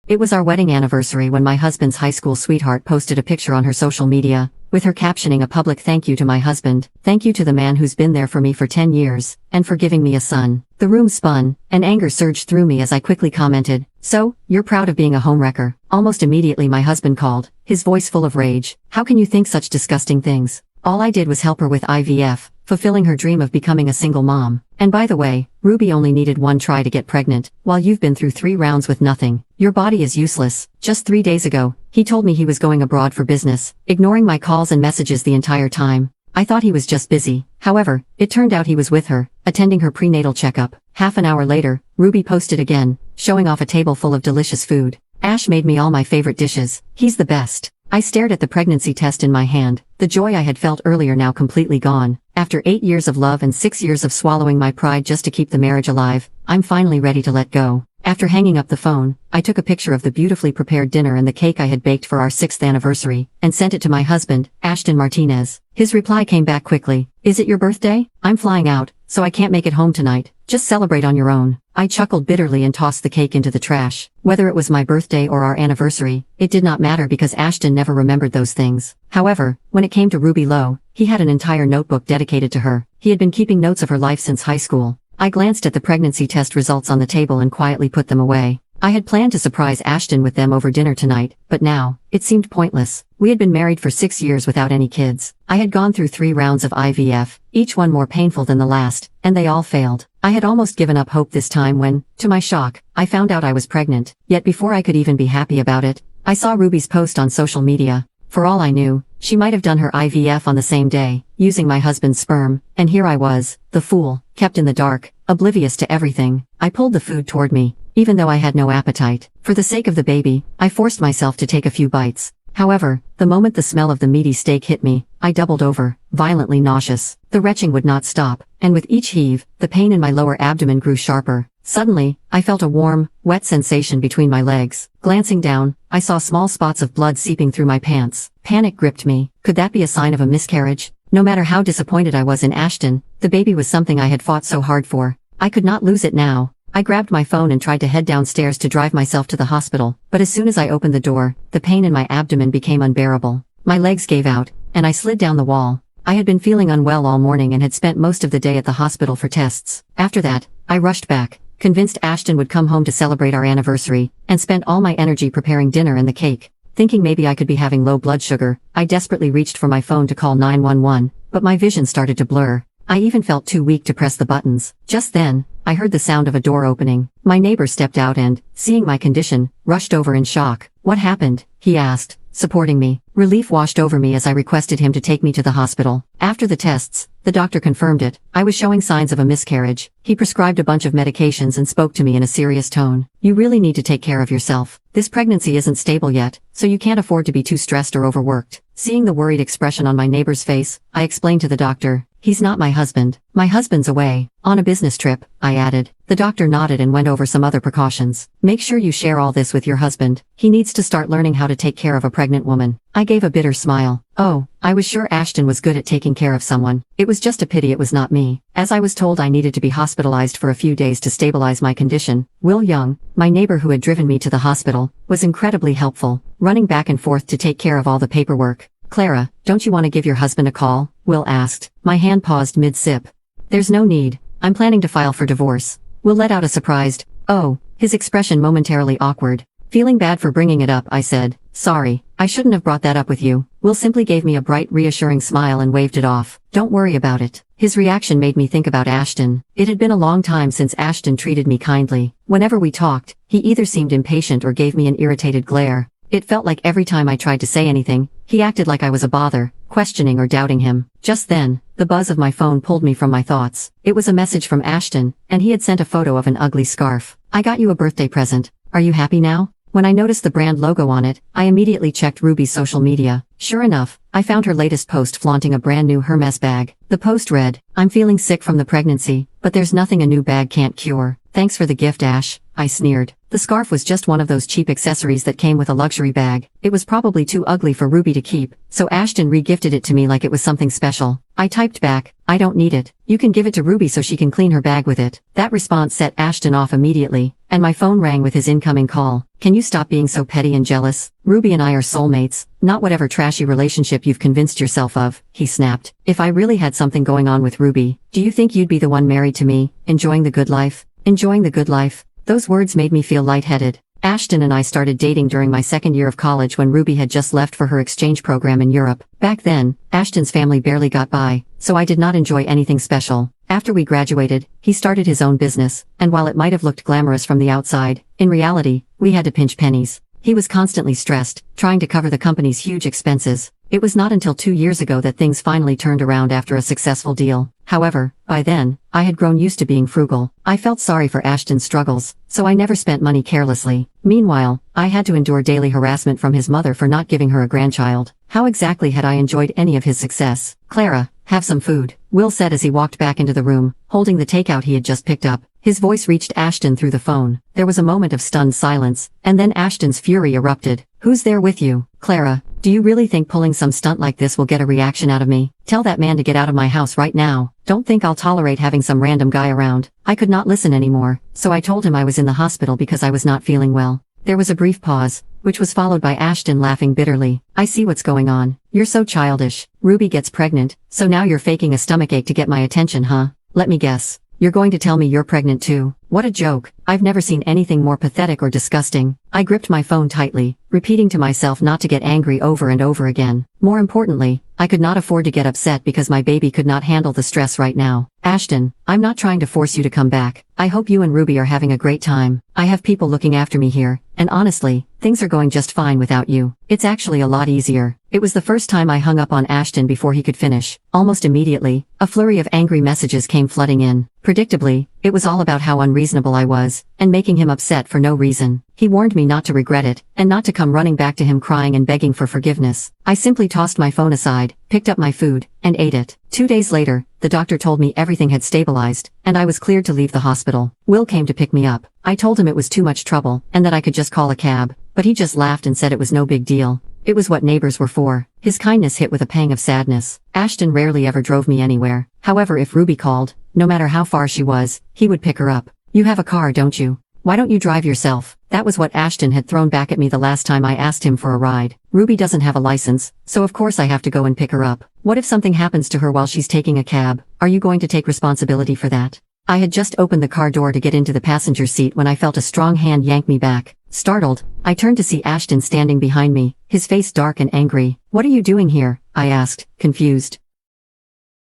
It was our wedding anniversary when my husband's high school sweetheart posted a picture on her social media, with her captioning a public thank you to my husband, thank you to the man who's been there for me for 10 years, and for giving me a son. The room spun, and anger surged through me as I quickly commented, "So, you're proud of being a homewrecker?" Almost immediately my husband called, his voice full of rage. "How can you think such disgusting things? All I did was help her with IVF, fulfilling her dream of becoming a single mom. And by the way, Ruby only needed one try to get pregnant, while you've been through 3 rounds with nothing. Your body is useless." Just 3 days ago, he told me he was going abroad for business, ignoring my calls and messages the entire time. I thought he was just busy. However, it turned out he was with her, attending her prenatal checkup. Half an hour later, Ruby posted again, showing off a table full of delicious food. "Ash made me all my favorite dishes. He's the best." I stared at the pregnancy test in my hand, the joy I had felt earlier now completely gone. After 8 years of love and 6 years of swallowing my pride just to keep the marriage alive, I'm finally ready to let go. After hanging up the phone, I took a picture of the beautifully prepared dinner and the cake I had baked for our 6th anniversary, and sent it to my husband, Ashton Martinez. His reply came back quickly. "Is it your birthday? I'm flying out, so I can't make it home tonight. Just celebrate on your own." I chuckled bitterly and tossed the cake into the trash. Whether it was my birthday or our anniversary, it did not matter because Ashton never remembered those things. However, when it came to Ruby Lowe, he had an entire notebook dedicated to her. He had been keeping notes of her life since high school. I glanced at the pregnancy test results on the table and quietly put them away. I had planned to surprise Ashton with them over dinner tonight, but now, it seemed pointless. We had been married for 6 years without any kids. I had gone through 3 rounds of IVF, each one more painful than the last, and they all failed. I had almost given up hope this time when, to my shock, I found out I was pregnant. Yet before I could even be happy about it, I saw Ruby's post on social media. For all I knew, she might have done her IVF on the same day, using my husband's sperm, and here I was, the fool, kept in the dark, oblivious to everything. I pulled the food toward me, even though I had no appetite. For the sake of the baby, I forced myself to take a few bites. However, the moment the smell of the meaty steak hit me, I doubled over, violently nauseous. The retching would not stop, and with each heave, the pain in my lower abdomen grew sharper. Suddenly, I felt a warm, wet sensation between my legs. Glancing down, I saw small spots of blood seeping through my pants. Panic gripped me. Could that be a sign of a miscarriage? No matter how disappointed I was in Ashton, the baby was something I had fought so hard for. I could not lose it now. I grabbed my phone and tried to head downstairs to drive myself to the hospital, but as soon as I opened the door, the pain in my abdomen became unbearable. My legs gave out, and I slid down the wall. I had been feeling unwell all morning and had spent most of the day at the hospital for tests. After that, I rushed back, convinced Ashton would come home to celebrate our anniversary, and spent all my energy preparing dinner and the cake. Thinking maybe I could be having low blood sugar, I desperately reached for my phone to call 911, but my vision started to blur. I even felt too weak to press the buttons. Just then, I heard the sound of a door opening. My neighbor stepped out and, seeing my condition, rushed over in shock. "What happened?" he asked, supporting me. Relief washed over me as I requested him to take me to the hospital. After the tests, the doctor confirmed it. I was showing signs of a miscarriage. He prescribed a bunch of medications and spoke to me in a serious tone. "You really need to take care of yourself. This pregnancy isn't stable yet, so you can't afford to be too stressed or overworked." Seeing the worried expression on my neighbor's face, I explained to the doctor, "He's not my husband. My husband's away, on a business trip," I added. The doctor nodded and went over some other precautions. "Make sure you share all this with your husband. He needs to start learning how to take care of a pregnant woman." I gave a bitter smile. Oh, I was sure Ashton was good at taking care of someone. It was just a pity it was not me. As I was told I needed to be hospitalized for a few days to stabilize my condition, Will Young, my neighbor who had driven me to the hospital, was incredibly helpful, running back and forth to take care of all the paperwork. "Clara, don't you want to give your husband a call?" Will asked. My hand paused mid-sip. "There's no need. I'm planning to file for divorce." Will let out a surprised, "Oh," his expression momentarily awkward. Feeling bad for bringing it up, I said, "Sorry, I shouldn't have brought that up with you." Will simply gave me a bright, reassuring smile and waved it off. "Don't worry about it." His reaction made me think about Ashton. It had been a long time since Ashton treated me kindly. Whenever we talked, he either seemed impatient or gave me an irritated glare. It felt like every time I tried to say anything, he acted like I was a bother, questioning or doubting him. Just then, the buzz of my phone pulled me from my thoughts. It was a message from Ashton, and he had sent a photo of an ugly scarf. "I got you a birthday present. Are you happy now?" When I noticed the brand logo on it, I immediately checked Ruby's social media. Sure enough, I found her latest post flaunting a brand new Hermes bag. The post read, "I'm feeling sick from the pregnancy, but there's nothing a new bag can't cure. Thanks for the gift, Ash, I sneered. The scarf was just one of those cheap accessories that came with a luxury bag. It was probably too ugly for Ruby to keep, so Ashton re-gifted it to me like it was something special. I typed back, I don't need it. You can give it to Ruby so she can clean her bag with it. That response set Ashton off immediately, and my phone rang with his incoming call. Can you stop being so petty and jealous? Ruby and I are soulmates, not whatever trashy relationship you've convinced yourself of, he snapped. If I really had something going on with Ruby, do you think you'd be the one married to me, enjoying the good life? Enjoying the good life? Those words made me feel lightheaded. Ashton and I started dating during my second year of college when Ruby had just left for her exchange program in Europe. Back then, Ashton's family barely got by, so I did not enjoy anything special. After we graduated, he started his own business, and while it might have looked glamorous from the outside, in reality, we had to pinch pennies. He was constantly stressed, trying to cover the company's huge expenses. It was not until 2 years ago that things finally turned around after a successful deal. However, by then, I had grown used to being frugal. I felt sorry for Ashton's struggles, so I never spent money carelessly. Meanwhile, I had to endure daily harassment from his mother for not giving her a grandchild. How exactly had I enjoyed any of his success? Clara, have some food, Will said as he walked back into the room, holding the takeout he had just picked up. His voice reached Ashton through the phone. There was a moment of stunned silence, and then Ashton's fury erupted. Who's there with you? Clara, do you really think pulling some stunt like this will get a reaction out of me? Tell that man to get out of my house right now. Don't think I'll tolerate having some random guy around. I could not listen anymore, so I told him I was in the hospital because I was not feeling well. There was a brief pause, which was followed by Ashton laughing bitterly. I see what's going on. You're so childish. Ruby gets pregnant, so now you're faking a stomachache to get my attention, huh? Let me guess. You're going to tell me you're pregnant too? What a joke. I've never seen anything more pathetic or disgusting. I gripped my phone tightly, repeating to myself not to get angry over and over again. More importantly, I could not afford to get upset because my baby could not handle the stress right now. Ashton, I'm not trying to force you to come back. I hope you and Ruby are having a great time. I have people looking after me here, and honestly, things are going just fine without you. It's actually a lot easier. It was the first time I hung up on Ashton before he could finish. Almost immediately, a flurry of angry messages came flooding in. Predictably, it was all about how unreasonable I was, and making him upset for no reason. He warned me not to regret it, and not to come running back to him crying and begging for forgiveness. I simply tossed my phone aside, picked up my food, and ate it. 2 days later, the doctor told me everything had stabilized, and I was cleared to leave the hospital. Will came to pick me up. I told him it was too much trouble, and that I could just call a cab, but he just laughed and said it was no big deal. It was what neighbors were for. His kindness hit with a pang of sadness. Ashton rarely ever drove me anywhere. However, if Ruby called, no matter how far she was, he would pick her up. You have a car, don't you? Why don't you drive yourself? That was what Ashton had thrown back at me the last time I asked him for a ride. Ruby doesn't have a license, so of course I have to go and pick her up. What if something happens to her while she's taking a cab? Are you going to take responsibility for that? I had just opened the car door to get into the passenger seat when I felt a strong hand yank me back. Startled, I turned to see Ashton standing behind me, his face dark and angry. What are you doing here? I asked, confused.